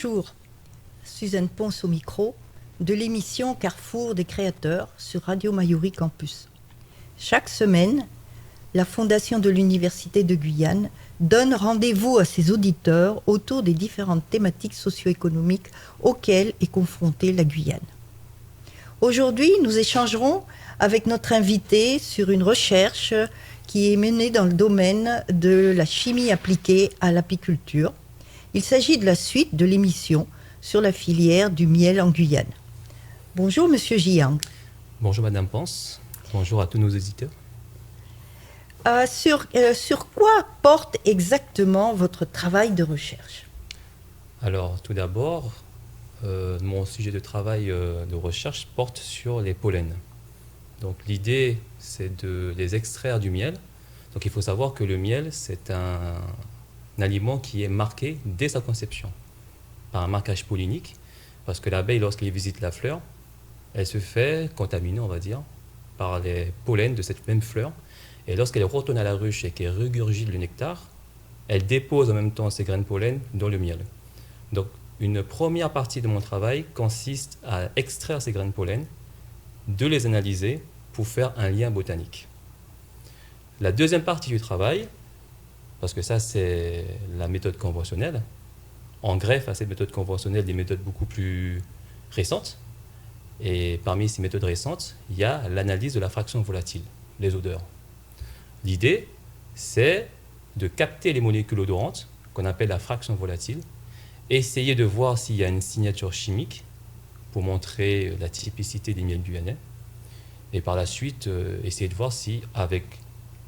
Bonjour, Suzanne Ponce au micro de l'émission Carrefour des créateurs sur Radio Mayuri Campus. Chaque semaine, la Fondation de l'Université de Guyane donne rendez-vous à ses auditeurs autour des différentes thématiques socio-économiques auxquelles est confrontée la Guyane. Aujourd'hui, nous échangerons avec notre invité sur une recherche qui est menée dans le domaine de la chimie appliquée à l'apiculture. Il s'agit de la suite de l'émission sur la filière du miel en Guyane. Bonjour Monsieur Jiang. Bonjour Madame Ponce, bonjour à tous nos auditeurs. Sur quoi porte exactement votre travail de recherche ? Alors tout d'abord, mon sujet de travail de recherche porte sur les pollens. Donc l'idée, c'est de les extraire du miel. Donc il faut savoir que le miel, c'est un aliment qui est marqué dès sa conception par un marquage pollinique, parce que l'abeille, lorsqu'elle visite la fleur, elle se fait contaminer, on va dire, par les pollens de cette même fleur. Et lorsqu'elle retourne à la ruche et qu'elle régurgite le nectar, elle dépose en même temps ces graines de pollen dans le miel. Donc une première partie de mon travail consiste à extraire ces graines de pollen, de les analyser pour faire un lien botanique. La deuxième partie du travail, parce que ça c'est la méthode conventionnelle, on greffe à cette méthode conventionnelle des méthodes beaucoup plus récentes. Et parmi ces méthodes récentes, il y a l'analyse de la fraction volatile, les odeurs. L'idée, c'est de capter les molécules odorantes, qu'on appelle la fraction volatile, essayer de voir s'il y a une signature chimique pour montrer la typicité des miels guyanais, et par la suite, essayer de voir si, avec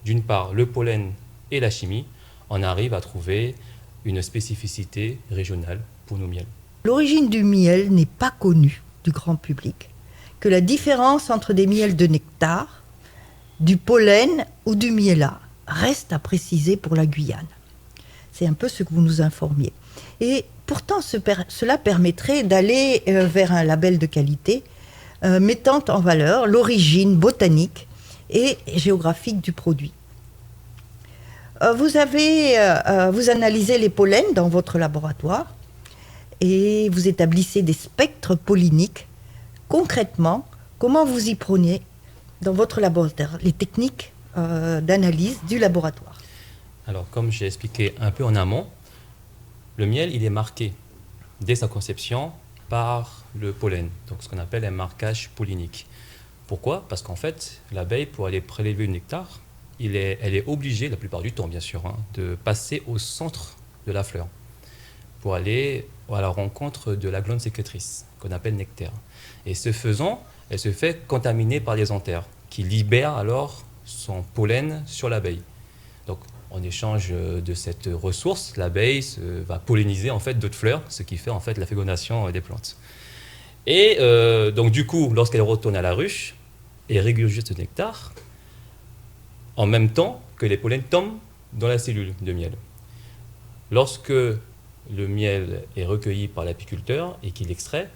d'une part le pollen et la chimie, on arrive à trouver une spécificité régionale pour nos miels. L'origine du miel n'est pas connue du grand public, que la différence entre des miels de nectar, du pollen ou du miellat reste à préciser pour la Guyane. C'est un peu ce que vous nous informiez. Et pourtant, cela permettrait d'aller vers un label de qualité mettant en valeur l'origine botanique et géographique du produit. Vous analysez les pollens dans votre laboratoire et vous établissez des spectres polliniques. Concrètement, comment vous y prenez dans votre laboratoire, les techniques d'analyse du laboratoire? Alors, comme j'ai expliqué un peu en amont, le miel, il est marqué dès sa conception par le pollen, donc ce qu'on appelle un marquage pollinique. Pourquoi ? Parce qu'en fait, l'abeille, pour aller prélever le nectar, elle est obligée, la plupart du temps bien sûr, de passer au centre de la fleur pour aller à la rencontre de la glande sécrétrice, qu'on appelle nectaire. Et ce faisant, elle se fait contaminer par les anthères, qui libèrent alors son pollen sur l'abeille. Donc, en échange de cette ressource, l'abeille va polliniser en fait d'autres fleurs, ce qui fait en fait la fécondation des plantes. Et donc du coup, lorsqu'elle retourne à la ruche et régurgite ce nectar, en même temps que les pollens tombent dans la cellule de miel. Lorsque le miel est recueilli par l'apiculteur et qu'il extrait,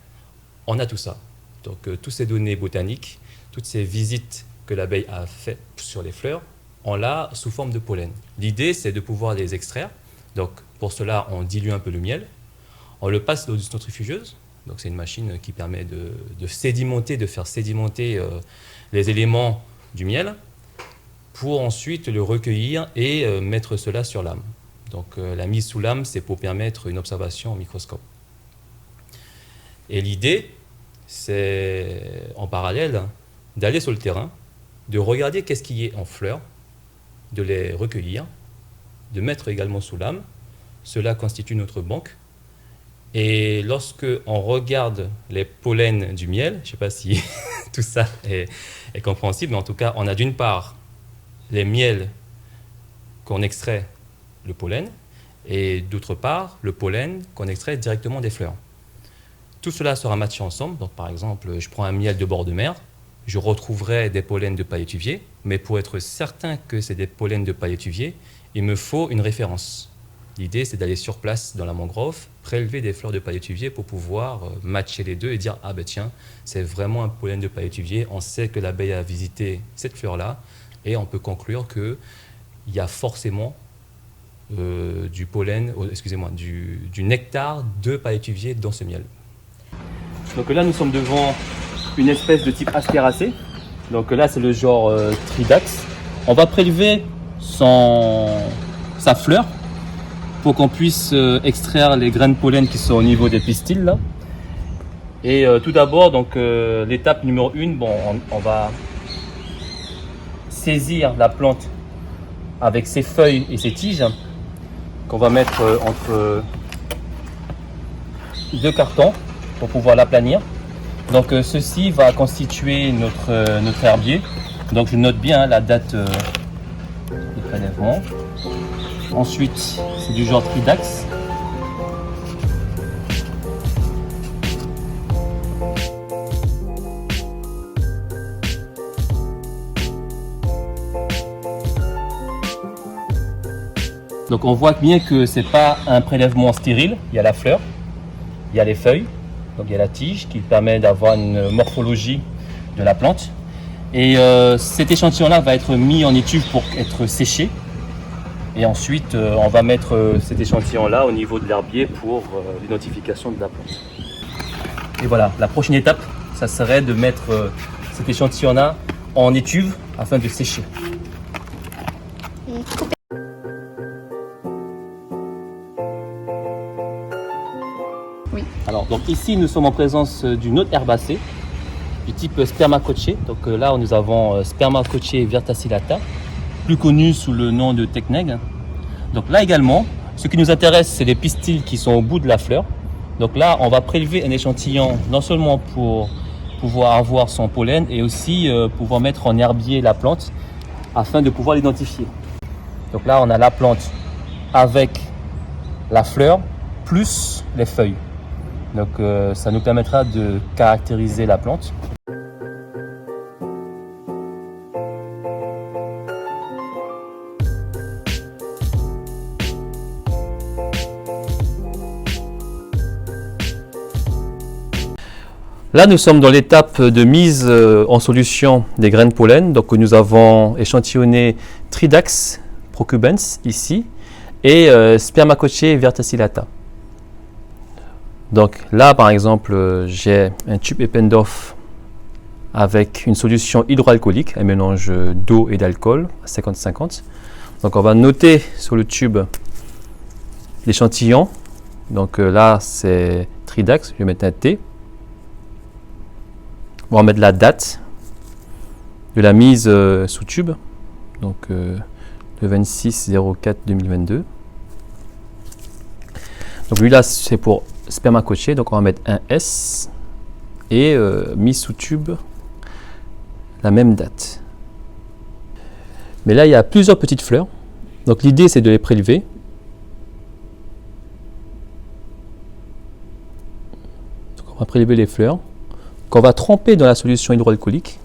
on a tout ça. Donc toutes ces données botaniques, toutes ces visites que l'abeille a faites sur les fleurs, on l'a sous forme de pollen. L'idée, c'est de pouvoir les extraire. Donc pour cela, on dilue un peu le miel, on le passe dans une centrifugeuse. Donc c'est une machine qui permet de faire sédimenter les éléments du miel, pour ensuite le recueillir et mettre cela sur lame. Donc la mise sous lame, c'est pour permettre une observation au microscope. Et l'idée, c'est en parallèle d'aller sur le terrain, de regarder qu'est-ce qui est en fleurs, de les recueillir, de mettre également sous lame. Cela constitue notre banque. Et lorsque on regarde les pollens du miel, je ne sais pas si tout ça est compréhensible, mais en tout cas, on a d'une part les miels qu'on extrait le pollen, et d'autre part, le pollen qu'on extrait directement des fleurs. Tout cela sera matché ensemble. Donc, par exemple, je prends un miel de bord de mer, je retrouverai des pollens de paillétuvier, mais pour être certain que c'est des pollens de paillétuvier, il me faut une référence. L'idée, c'est d'aller sur place dans la mangrove, prélever des fleurs de paillétuvier pour pouvoir matcher les deux et dire « Ah ben tiens, c'est vraiment un pollen de paillétuvier, on sait que l'abeille a visité cette fleur-là, et on peut conclure qu'il y a forcément du pollen, excusez-moi, du nectar de palétuvier dans ce miel. Donc là, nous sommes devant une espèce de type astéracée. Donc là, c'est le genre Tridax. On va prélever sa fleur pour qu'on puisse extraire les graines de pollen qui sont au niveau des pistils là. Et tout d'abord, donc l'étape numéro 1, bon, on va saisir la plante avec ses feuilles et ses tiges qu'on va mettre entre deux cartons pour pouvoir l'aplanir. Donc ceci va constituer notre herbier. Donc je note bien la date de prélèvement. Ensuite, c'est du genre Tridax. Donc on voit bien que c'est pas un prélèvement stérile. Il y a la fleur, il y a les feuilles, donc il y a la tige qui permet d'avoir une morphologie de la plante. Et cet échantillon-là va être mis en étuve pour être séché. Et ensuite, on va mettre cet échantillon-là au niveau de l'herbier pour l'identification de la plante. Et voilà, la prochaine étape, ça serait de mettre cet échantillon-là en étuve afin de sécher. Oui. Alors, donc ici, nous sommes en présence d'une autre herbacée du type Spermacochae. Donc là, nous avons Spermacochae vertacillata, plus connu sous le nom de Tecneg. Donc là également, ce qui nous intéresse, c'est les pistils qui sont au bout de la fleur. Donc là, on va prélever un échantillon non seulement pour pouvoir avoir son pollen et aussi pouvoir mettre en herbier la plante afin de pouvoir l'identifier. Donc là, on a la plante avec la fleur plus les feuilles. Donc ça nous permettra de caractériser la plante. Là, nous sommes dans l'étape de mise en solution des graines pollen. Donc, nous avons échantillonné Tridax procubens ici et Spermacochae vertacillata. Donc là, par exemple, j'ai un tube Eppendorf avec une solution hydroalcoolique, un mélange d'eau et d'alcool à 50-50. Donc, on va noter sur le tube l'échantillon. Donc là, c'est Tridax. Je vais mettre un T. On va mettre la date de la mise sous tube, donc le 26/04/2022. Donc lui là c'est pour Spermacochae, donc on va mettre un S et mise sous tube la même date. Mais là il y a plusieurs petites fleurs, donc l'idée c'est de les prélever. Donc on va prélever les fleurs qu'on va tremper dans la solution hydroalcoolique.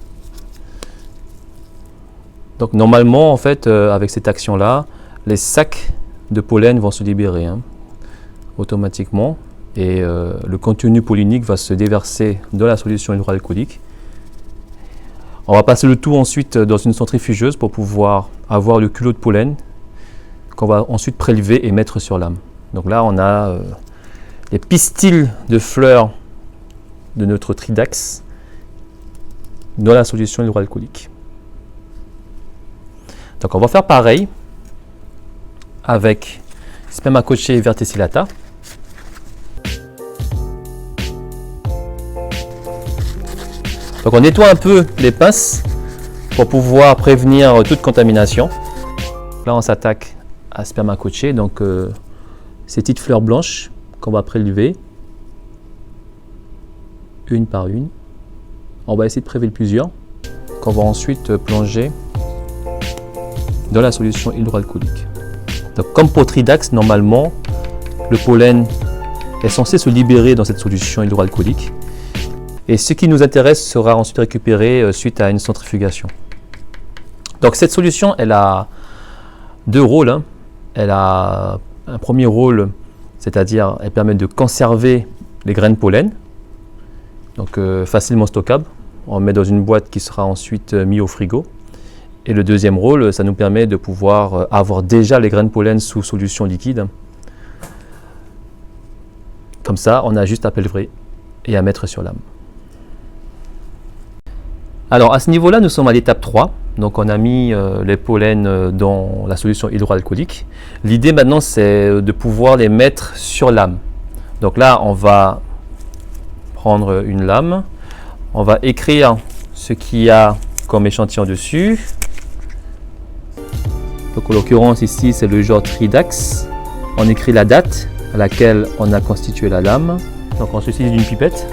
Donc normalement, en fait, avec cette action-là, les sacs de pollen vont se libérer automatiquement et le contenu pollinique va se déverser dans la solution hydroalcoolique. On va passer le tout ensuite dans une centrifugeuse pour pouvoir avoir le culot de pollen qu'on va ensuite prélever et mettre sur lame. Donc là, on a les pistils de fleurs de notre Tridax dans la solution hydroalcoolique. Donc on va faire pareil avec Spermacochae vertacillata. Donc on nettoie un peu les pinces pour pouvoir prévenir toute contamination. Là on s'attaque à Spermacochae, donc ces petites fleurs blanches qu'on va prélever une par une. On va essayer de prélever plusieurs qu'on va ensuite plonger dans la solution hydroalcoolique. Donc comme pour Tridax, normalement le pollen est censé se libérer dans cette solution hydroalcoolique et ce qui nous intéresse sera ensuite récupéré suite à une centrifugation. Donc cette solution elle a deux rôles. Elle a un premier rôle, c'est-à-dire elle permet de conserver les graines pollen, donc facilement stockable. On met dans une boîte qui sera ensuite mis au frigo. Et le deuxième rôle, ça nous permet de pouvoir avoir déjà les grains de pollen sous solution liquide. Comme ça, on a juste à pellever et à mettre sur lame. Alors à ce niveau-là, nous sommes à l'étape 3. Donc on a mis les pollens dans la solution hydroalcoolique. L'idée maintenant, c'est de pouvoir les mettre sur lame. Donc là, on va prendre une lame. On va écrire ce qu'il y a comme échantillon dessus. Donc en l'occurrence ici, c'est le genre Tridax. On écrit la date à laquelle on a constitué la lame. Donc on s'utilise d'une pipette.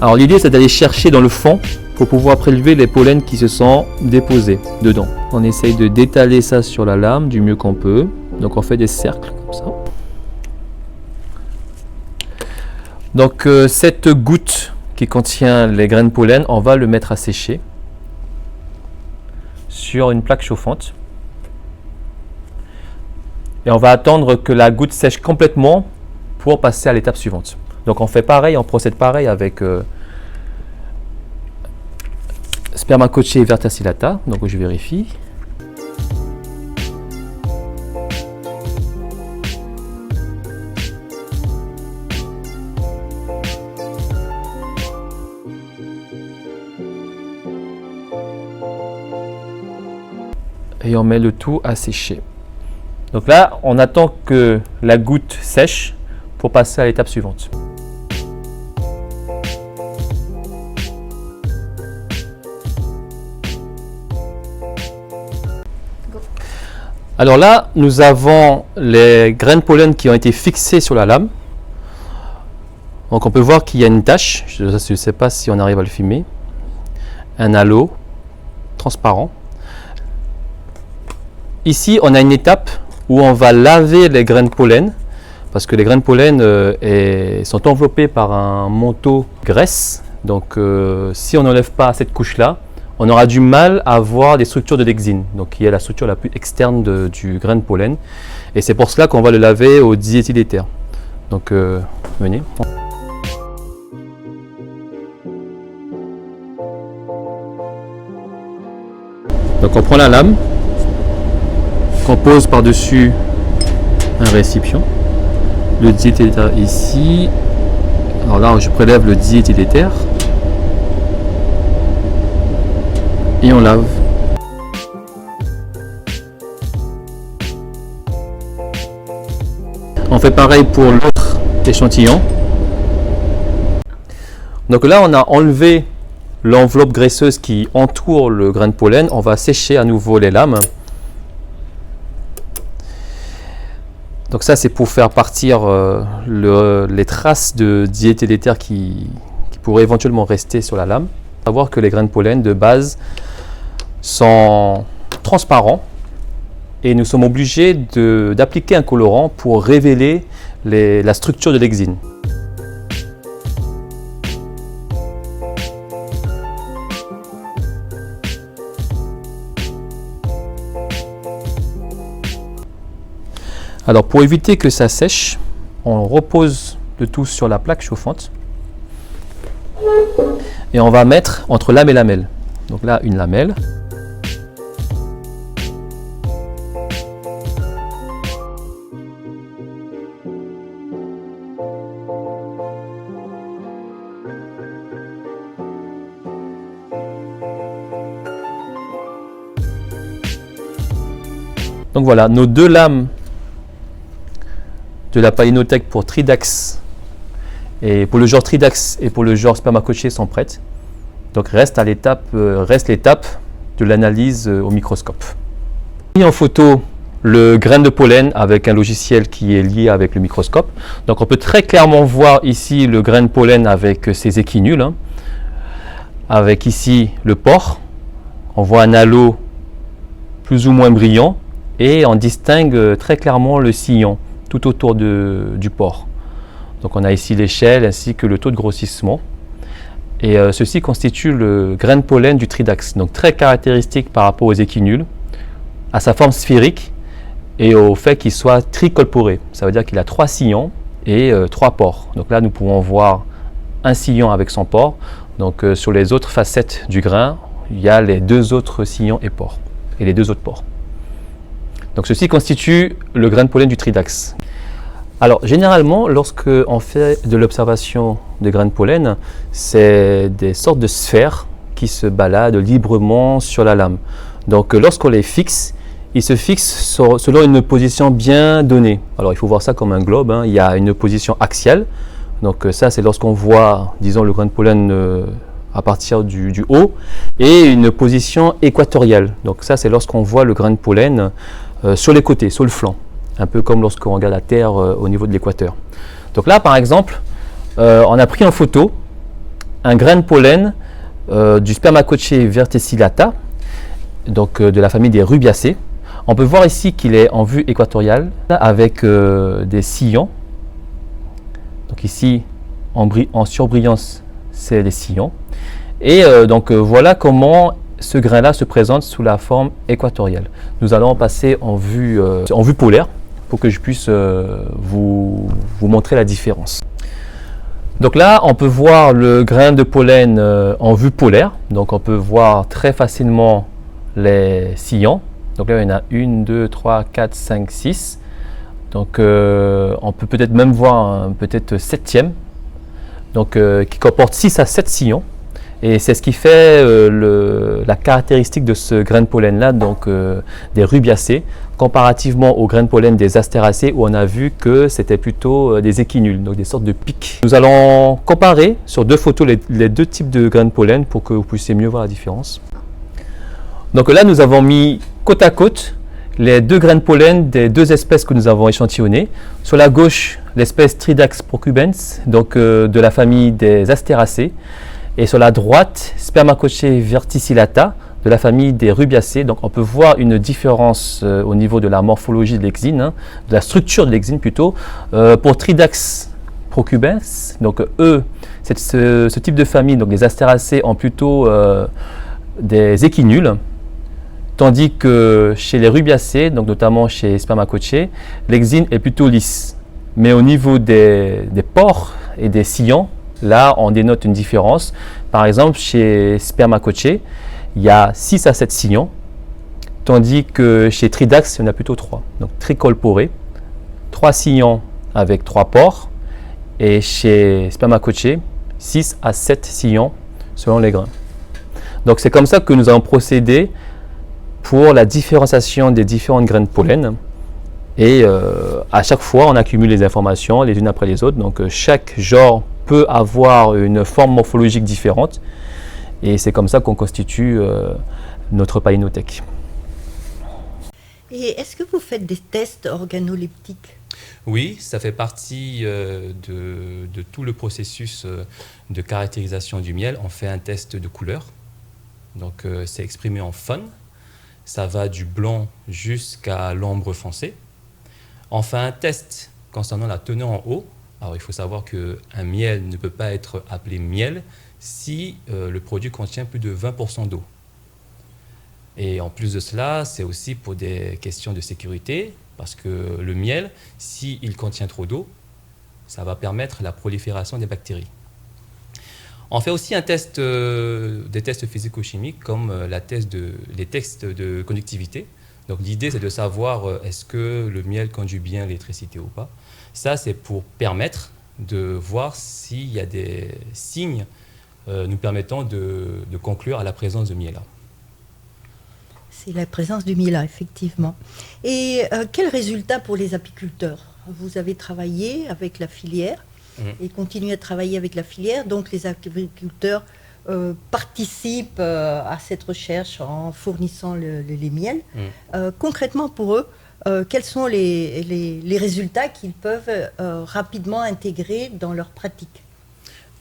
Alors l'idée, c'est d'aller chercher dans le fond pour pouvoir prélever les pollens qui se sont déposés dedans. On essaye de d'étaler ça sur la lame du mieux qu'on peut. Donc on fait des cercles comme ça. Donc cette goutte qui contient les grains de pollen, on va le mettre à sécher sur une plaque chauffante. Et on va attendre que la goutte sèche complètement pour passer à l'étape suivante. Donc on fait pareil, on procède pareil avec Spermacocce verticillata. Donc je vérifie. Et on met le tout à sécher. Donc là, on attend que la goutte sèche pour passer à l'étape suivante. Alors là, nous avons les grains de pollen qui ont été fixés sur la lame. Donc on peut voir qu'il y a une tache, je ne sais pas si on arrive à le filmer, un halo transparent. Ici, on a une étape où on va laver les grains de pollen, parce que les grains de pollen sont enveloppés par un manteau graisse. Donc si on n'enlève pas cette couche-là, on aura du mal à voir les structures de l'exine, donc qui est la structure la plus externe du grain de pollen. Et c'est pour cela qu'on va le laver au diéthyléther. Donc venez. Donc on prend la lame, qu'on pose par-dessus un récipient. Le diéthyléther ici. Alors là, je prélève le diéthyléther. Et on lave. On fait pareil pour l'autre échantillon. Donc là, on a enlevé l'enveloppe graisseuse qui entoure le grain de pollen. On va sécher à nouveau les lames. Donc ça, c'est pour faire partir les traces de diéthyléther qui pourraient éventuellement rester sur la lame. Il faut savoir que les grains de pollen de base sont transparents et nous sommes obligés d'appliquer un colorant pour révéler la structure de l'exine. Alors pour éviter que ça sèche, on repose le tout sur la plaque chauffante et on va mettre entre lame et lamelle. Donc là, une lamelle. Donc voilà, nos deux lames de la palinotech pour Tridax et pour le genre Tridax et pour le genre Spermacocce sont prêtes. Donc reste l'étape de l'analyse au microscope. J'ai mis en photo le grain de pollen avec un logiciel qui est lié avec le microscope. Donc on peut très clairement voir ici le grain de pollen avec ses équinules, avec ici le pore. On voit un halo plus ou moins brillant et on distingue très clairement le sillon tout autour du pore. Donc on a ici l'échelle ainsi que le taux de grossissement. Et ceci constitue le grain de pollen du Tridax, donc très caractéristique par rapport aux équinules, à sa forme sphérique et au fait qu'il soit tricolporé. Ça veut dire qu'il a 3 sillons et 3 pores. Donc là, nous pouvons voir un sillon avec son pore. Donc sur les autres facettes du grain, il y a les 2 autres sillons et pores. et les 2 autres pores. Donc ceci constitue le grain de pollen du Tridax. Alors généralement, lorsqu'on fait de l'observation des grains de pollen, c'est des sortes de sphères qui se baladent librement sur la lame. Donc lorsqu'on les fixe, ils se fixent selon une position bien donnée. Alors il faut voir ça comme un globe, hein. Il y a une position axiale. Donc ça c'est lorsqu'on voit, disons, le grain de pollen à partir du haut, et une position équatoriale. Donc ça c'est lorsqu'on voit le grain de pollen sur les côtés, sur le flanc, un peu comme lorsqu'on regarde la Terre au niveau de l'équateur. Donc là par exemple, on a pris en photo un grain de pollen du Spermacocce verticillata, donc de la famille des rubiacées. On peut voir ici qu'il est en vue équatoriale avec des sillons. Donc ici en surbrillance, c'est les sillons. Et donc voilà comment ce grain-là se présente sous la forme équatoriale. Nous allons passer en vue polaire pour que je puisse vous montrer la différence. Donc là, on peut voir le grain de pollen en vue polaire. Donc on peut voir très facilement les sillons. Donc là, il y en a 1, 2, 3, 4, 5, 6. Donc on peut peut-être même voir peut-être 7e, donc qui comporte 6 à 7 sillons. Et c'est ce qui fait la caractéristique de ce grain de pollen-là, donc des rubiacées, comparativement au grain de pollen des astéracées, où on a vu que c'était plutôt des équinules, donc des sortes de pics. Nous allons comparer sur 2 photos les 2 types de grains de pollen pour que vous puissiez mieux voir la différence. Donc là, nous avons mis côte à côte les 2 grains de pollen des 2 espèces que nous avons échantillonnées. Sur la gauche, l'espèce Tridax procubens, donc de la famille des astéracées. Et sur la droite, Spermacocce verticillata, de la famille des rubiacées. Donc on peut voir une différence au niveau de la morphologie de l'exine, hein, de la structure de l'exine plutôt. Pour Tridax procubens, donc eux, ce type de famille, donc les astéracées, ont plutôt des équinules. Tandis que chez les rubiacées, donc notamment chez Spermacocce, l'exine est plutôt lisse. Mais au niveau des pores et des sillons, là, on dénote une différence. Par exemple, chez Spermacocce, il y a 6 à 7 sillons, tandis que chez Tridax, il y en a plutôt 3. Donc tricolporé, 3 sillons avec 3 pores, et chez Spermacocce, 6 à 7 sillons selon les grains. Donc c'est comme ça que nous allons procéder pour la différenciation des différentes graines de pollen. Et à chaque fois, on accumule les informations les unes après les autres. Donc chaque genre peut avoir une forme morphologique différente. Et c'est comme ça qu'on constitue notre païnothèque. Et est-ce que vous faites des tests organoleptiques? Oui, ça fait partie de tout le processus de caractérisation du miel. On fait un test de couleur. Donc c'est exprimé en faune. Ça va du blanc jusqu'à l'ambre foncé. On fait un test concernant la teneur en eau. Alors il faut savoir qu'un miel ne peut pas être appelé miel si le produit contient plus de 20% d'eau. Et en plus de cela, c'est aussi pour des questions de sécurité, parce que le miel, s'il contient trop d'eau, ça va permettre la prolifération des bactéries. On fait aussi des tests physico-chimiques comme les tests de conductivité. Donc l'idée, c'est de savoir est-ce que le miel conduit bien l'électricité ou pas. Ça, c'est pour permettre de voir s'il y a des signes nous permettant de conclure à la présence de miel. C'est la présence du miel, effectivement. Et quel résultat pour les apiculteurs? Vous avez travaillé avec la filière et continuez à travailler avec la filière. Donc les agriculteurs participent à cette recherche en fournissant les miels. Concrètement pour eux, quels sont les résultats qu'ils peuvent rapidement intégrer dans leur pratique?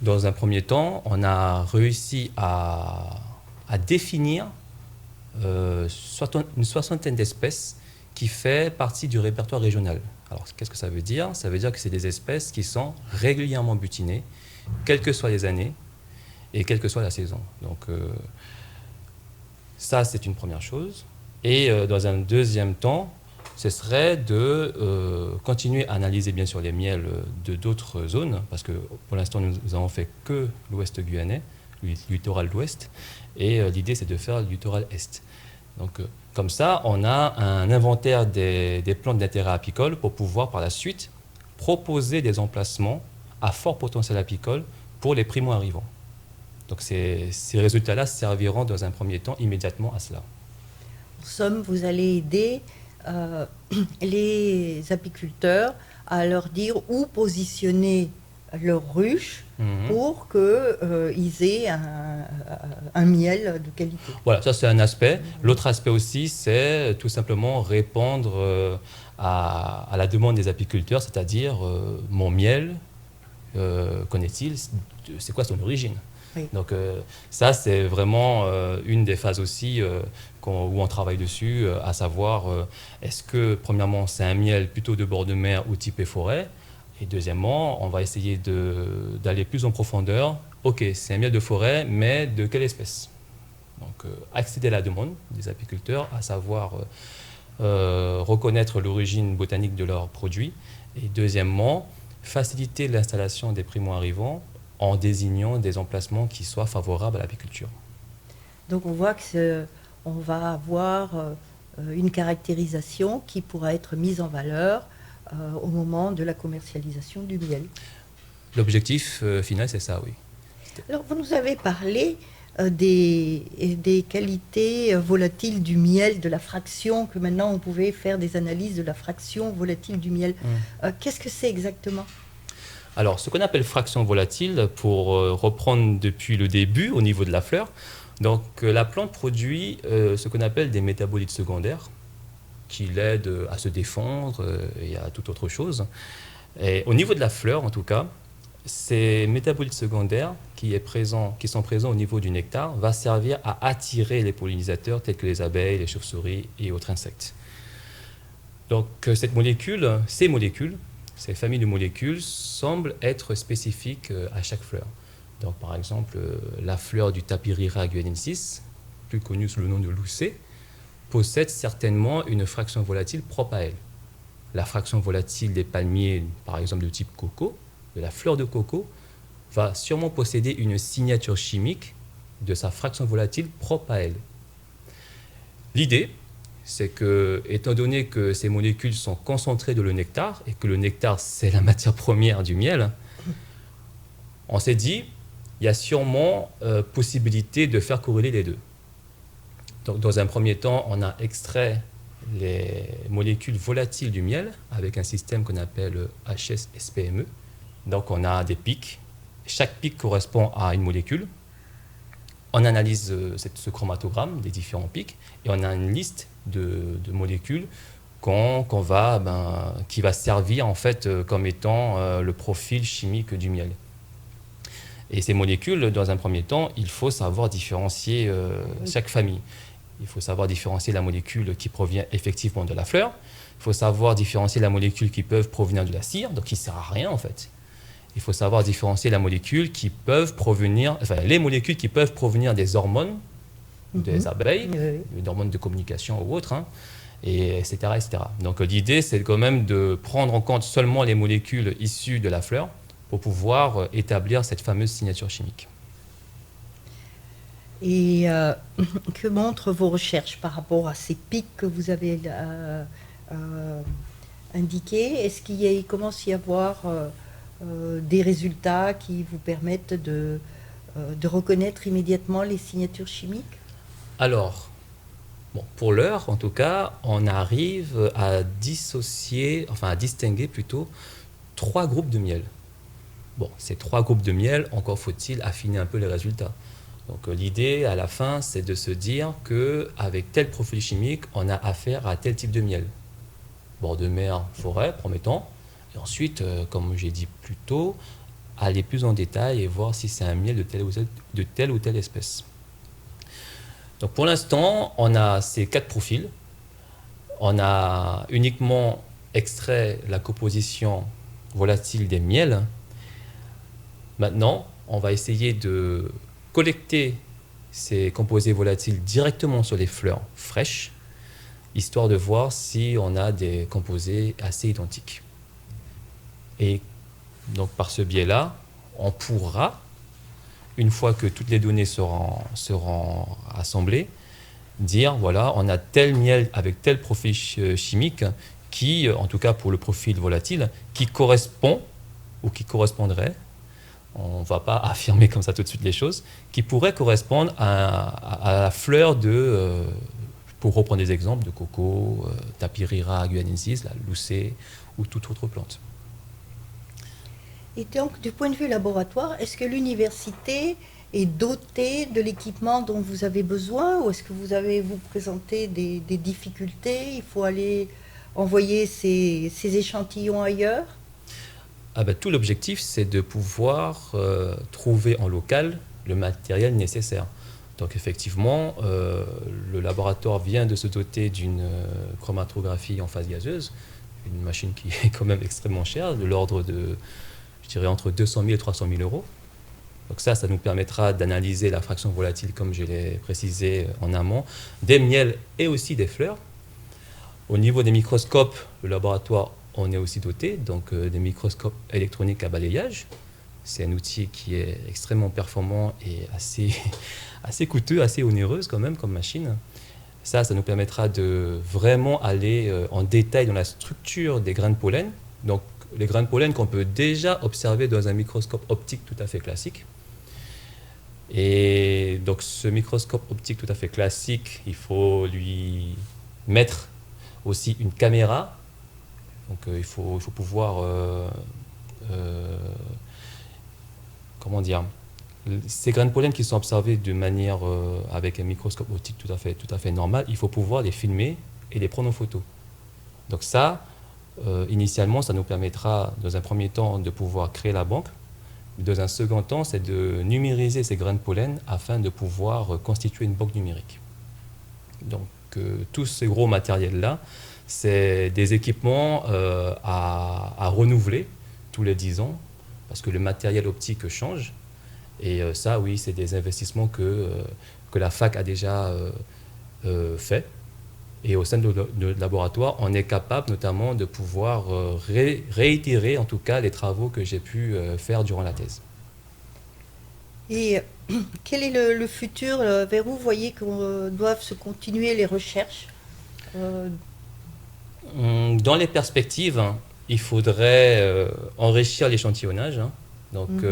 Dans un premier temps, on a réussi à définir une soixantaine d'espèces qui fait partie du répertoire régional. Alors, qu'est-ce que ça veut dire? Ça veut dire que c'est des espèces qui sont régulièrement butinées, quelles que soient les années et quelle que soit la saison. Donc, ça, c'est une première chose. Et dans un deuxième temps, ce serait de continuer à analyser, bien sûr, les miels de d'autres zones, parce que pour l'instant, nous n'avons fait que l'ouest guyanais, le littoral ouest, et l'idée, c'est de faire le littoral est. Donc, comme ça, on a un inventaire des plantes d'intérêt apicole pour pouvoir par la suite proposer des emplacements à fort potentiel apicole pour les primo-arrivants. Donc ces résultats-là serviront dans un premier temps immédiatement à cela. En somme, vous allez aider les apiculteurs à leur dire où positionner leurs ruches pour qu'ils aient un miel de qualité. Voilà, ça c'est un aspect. L'autre aspect aussi, c'est tout simplement répondre à la demande des apiculteurs, c'est-à-dire mon miel, qu'en est-il, c'est quoi son origine? Oui. Donc ça, c'est vraiment une des phases aussi où on travaille dessus, à savoir, est-ce que, premièrement, c'est un miel plutôt de bord de mer ou typé forêt? Et deuxièmement, on va essayer d'aller plus en profondeur. Ok, c'est un miel de forêt, mais de quelle espèce? Donc accéder à la demande des apiculteurs, à savoir reconnaître l'origine botanique de leurs produits. Et deuxièmement, faciliter l'installation des primo-arrivants en désignant des emplacements qui soient favorables à l'apiculture. Donc on voit qu'on va avoir une caractérisation qui pourra être mise en valeur au moment de la commercialisation du miel. L'objectif final, c'est ça, oui. Alors vous nous avez parlé des qualités volatiles du miel, de la fraction, que maintenant on pouvait faire des analyses de la fraction volatile du miel. Qu'est-ce que c'est exactement ? Alors, ce qu'on appelle fraction volatile, pour reprendre depuis le début au niveau de la fleur, donc la plante produit ce qu'on appelle des métabolites secondaires qui l'aident à se défendre et à toute autre chose. Et au niveau de la fleur, en tout cas, ces métabolites secondaires qui sont présents au niveau du nectar va servir à attirer les pollinisateurs tels que les abeilles, les chauves-souris et autres insectes. Donc, ces molécules, ces familles de molécules semblent être spécifiques à chaque fleur. Donc, par exemple, la fleur du Tapirira guyanensis, plus connue sous le nom de loucée, possède certainement une fraction volatile propre à elle. La fraction volatile des palmiers, par exemple de type coco, de la fleur de coco, va sûrement posséder une signature chimique de sa fraction volatile propre à elle. L'idée, c'est que, étant donné que ces molécules sont concentrées dans le nectar, et que le nectar, c'est la matière première du miel, on s'est dit, il y a sûrement possibilité de faire corréler les deux. Donc, dans un premier temps, on a extrait les molécules volatiles du miel avec un système qu'on appelle HS-SPME. Donc, on a des pics. Chaque pic correspond à une molécule. On analyse ce chromatogramme des différents pics et on a une liste de molécules qui va servir en fait comme étant le profil chimique du miel. Et ces molécules, dans un premier temps, il faut savoir différencier chaque famille. Il faut savoir différencier la molécule qui provient effectivement de la fleur. Il faut savoir différencier la molécule qui peut provenir de la cire, donc qui ne sert à rien en fait. Il faut savoir différencier les molécules qui peuvent provenir des hormones des abeilles, des hormones de communication ou autres, et etc., etc. Donc l'idée, c'est quand même de prendre en compte seulement les molécules issues de la fleur pour pouvoir établir cette fameuse signature chimique. Et que montrent vos recherches par rapport à ces pics que vous avez indiqués? Est-ce qu'il commence à y avoir des résultats qui vous permettent de reconnaître immédiatement les signatures chimiques? Alors, pour l'heure, en tout cas, on arrive à distinguer plutôt 3 groupes de miel. Ces 3 groupes de miel, encore faut-il affiner un peu les résultats. Donc l'idée, à la fin, c'est de se dire qu'avec tel profil chimique, on a affaire à tel type de miel. Bord de mer, forêt, promettant. Et ensuite, comme j'ai dit plus tôt, aller plus en détail et voir si c'est un miel de telle ou telle espèce. Donc pour l'instant, on a ces 4 profils. On a uniquement extrait la composition volatile des miels. Maintenant, on va essayer de collecter ces composés volatiles directement sur les fleurs fraîches, histoire de voir si on a des composés assez identiques. Et donc par ce biais-là, on pourra, une fois que toutes les données seront rassemblées, dire, voilà, on a tel miel avec tel profil chimique qui, en tout cas pour le profil volatile, qui correspond ou qui correspondrait, on ne va pas affirmer comme ça tout de suite les choses, qui pourrait correspondre à la fleur de, pour reprendre des exemples, de coco, Tapirira guyanensis, la loucée ou toute autre plante. Et donc, du point de vue laboratoire, est-ce que l'université est dotée de l'équipement dont vous avez besoin, ou est-ce que vous présentez des difficultés? Il faut aller envoyer ces échantillons ailleurs? Tout l'objectif, c'est de pouvoir trouver en local le matériel nécessaire. Donc effectivement, le laboratoire vient de se doter d'une chromatographie en phase gazeuse, une machine qui est quand même extrêmement chère, de l'ordre de, je dirais, entre 200 000 et 300 000 euros. Donc ça nous permettra d'analyser la fraction volatile, comme je l'ai précisé en amont, des miels et aussi des fleurs. Au niveau des microscopes, le laboratoire on est aussi doté, donc des microscopes électroniques à balayage. C'est un outil qui est extrêmement performant et assez coûteux, assez onéreuse quand même comme machine. Ça nous permettra de vraiment aller en détail dans la structure des grains de pollen. Donc les grains de pollen qu'on peut déjà observer dans un microscope optique tout à fait classique. Et donc ce microscope optique tout à fait classique, il faut lui mettre aussi une caméra. Donc il faut pouvoir, comment dire, ces grains de pollen qui sont observés de manière avec un microscope optique tout à fait normal, il faut pouvoir les filmer et les prendre en photo. Donc ça, initialement, ça nous permettra dans un premier temps de pouvoir créer la banque. Dans un second temps, c'est de numériser ces grains de pollen afin de pouvoir constituer une banque numérique. Donc tous ces gros matériels-là, c'est des équipements à renouveler tous les 10 ans, parce que le matériel optique change. Et ça, oui, c'est des investissements que la fac a déjà fait. Et au sein de notre laboratoire, on est capable notamment de pouvoir réitérer en tout cas les travaux que j'ai pu faire durant la thèse. Et quel est le futur? Vers où vous voyez qu'on doivent se continuer les recherches? Dans les perspectives, il faudrait enrichir l'échantillonnage, hein. Donc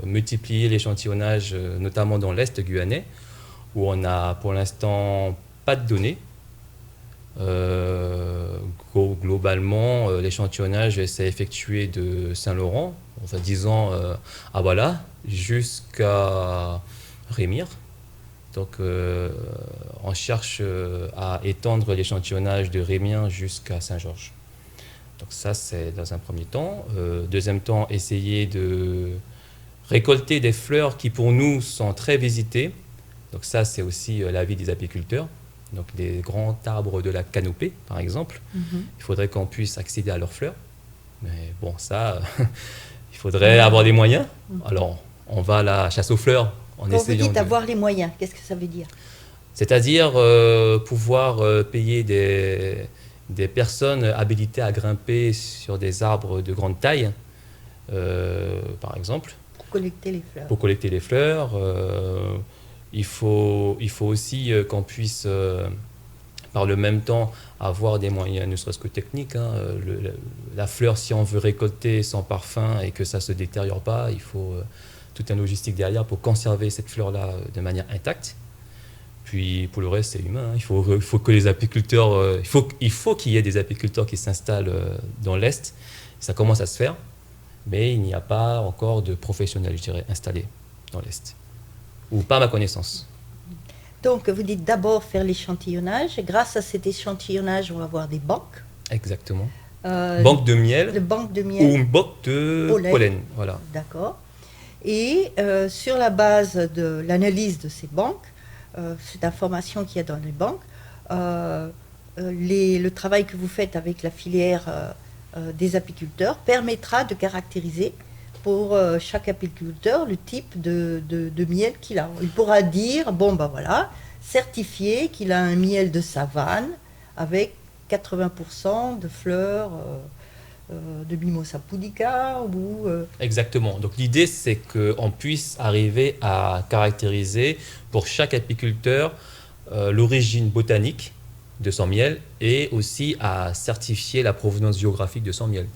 multiplier l'échantillonnage, notamment dans l'Est guyanais, où on n'a pour l'instant pas de données. Globalement, l'échantillonnage s'est effectué de Saint-Laurent, enfin disons à Voilà, jusqu'à Rémire. Donc on cherche à étendre l'échantillonnage de Rémire jusqu'à Saint-Georges. Donc ça, c'est dans un premier temps. Deuxième temps, essayer de récolter des fleurs qui pour nous sont très visitées. Donc ça, c'est aussi l'avis des apiculteurs. Donc des grands arbres de la canopée, par exemple. Il faudrait qu'on puisse accéder à leurs fleurs. Mais bon, ça, il faudrait avoir des moyens. Alors, on va à la chasse aux fleurs. Quand vous dites avoir les moyens, qu'est-ce que ça veut dire? C'est-à-dire pouvoir payer des personnes habilitées à grimper sur des arbres de grande taille, par exemple. Pour collecter les fleurs. Pour collecter les fleurs. Il faut aussi qu'on puisse, par le même temps, avoir des moyens, ne serait-ce que techniques. Hein. La fleur, si on veut récolter sans parfum et que ça ne se détériore pas, il faut toute une logistique derrière pour conserver cette fleur-là de manière intacte. Puis pour le reste, c'est humain. Hein. Il faut que les apiculteurs, il faut qu'il y ait des apiculteurs qui s'installent dans l'Est. Ça commence à se faire, mais il n'y a pas encore de professionnels, je dirais, installés dans l'Est. Ou pas à ma connaissance. Donc, vous dites d'abord faire l'échantillonnage. Et grâce à cet échantillonnage, on va avoir des banques. Exactement. Banque de miel. Banque de miel. Ou une banque de pollen. Voilà. D'accord. Et sur la base de l'analyse de ces banques, cette information qu'il y a dans les banques, le travail que vous faites avec la filière des apiculteurs permettra de caractériser pour chaque apiculteur le type de miel qu'il a. Il pourra dire, bon ben voilà, certifié qu'il a un miel de savane avec 80% de fleurs de Mimosa pudica ou... Exactement. Donc l'idée, c'est qu'on puisse arriver à caractériser pour chaque apiculteur l'origine botanique de son miel et aussi à certifier la provenance géographique de son miel.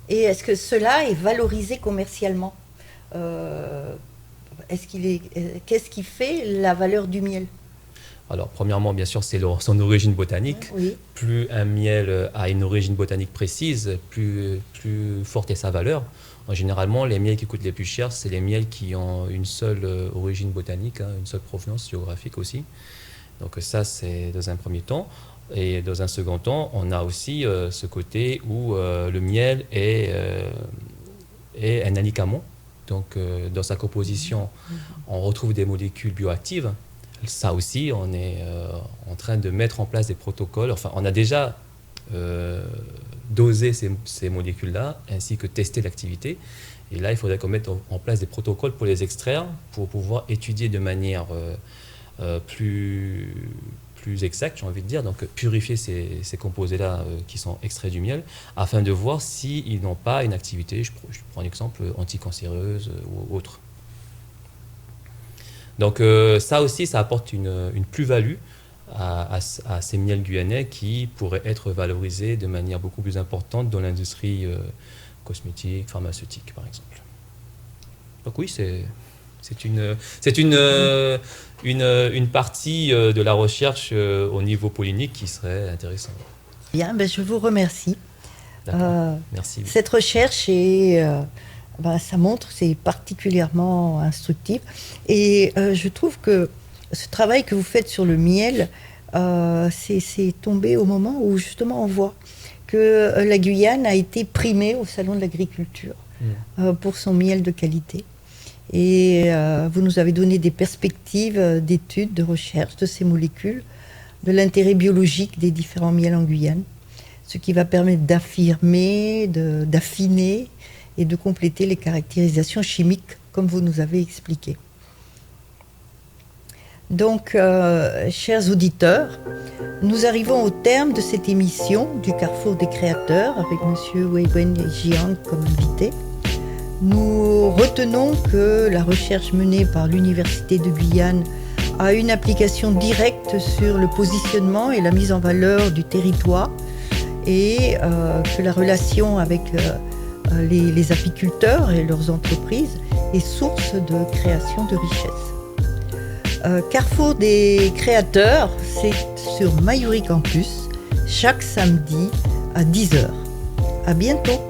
Et est-ce que cela est valorisé commercialement? Qu'est-ce qui fait la valeur du miel? Alors, premièrement, bien sûr, c'est son origine botanique. Oui. Plus un miel a une origine botanique précise, plus forte est sa valeur. Généralement, les miels qui coûtent les plus chers, c'est les miels qui ont une seule origine botanique, une seule provenance géographique aussi. Donc ça, c'est dans un premier temps. Et dans un second temps, on a aussi ce côté où le miel est un alicament. Donc dans sa composition, on retrouve des molécules bioactives. Ça aussi, on est en train de mettre en place des protocoles. Enfin, on a déjà doser ces molécules-là, ainsi que tester l'activité. Et là, il faudrait qu'on mette en place des protocoles pour les extraire, pour pouvoir étudier de manière plus exacte, j'ai envie de dire, donc purifier ces composés-là qui sont extraits du miel, afin de voir s'ils n'ont pas une activité, je prends un exemple, anticancéreuse ou autre. Donc ça aussi, ça apporte une plus-value à ces miels guyanais qui pourraient être valorisés de manière beaucoup plus importante dans l'industrie cosmétique, pharmaceutique, par exemple. Donc oui, c'est une partie de la recherche au niveau pollinique qui serait intéressante. Bien, je vous remercie. Merci. Cette recherche ça montre, c'est particulièrement instructif. Et je trouve que ce travail que vous faites sur le miel, c'est tombé au moment où justement on voit que la Guyane a été primée au Salon de l'Agriculture pour son miel de qualité. Et vous nous avez donné des perspectives d'études, de recherche de ces molécules, de l'intérêt biologique des différents miels en Guyane, ce qui va permettre d'affirmer, d'affiner et de compléter les caractérisations chimiques comme vous nous avez expliqué. Donc, chers auditeurs, nous arrivons au terme de cette émission du Carrefour des créateurs avec M. Weiwen Jiang comme invité. Nous retenons que la recherche menée par l'Université de Guyane a une application directe sur le positionnement et la mise en valeur du territoire et que la relation avec les apiculteurs et leurs entreprises est source de création de richesses. Carrefour des créateurs, c'est sur Mayuri Campus, chaque samedi à 10h. À bientôt.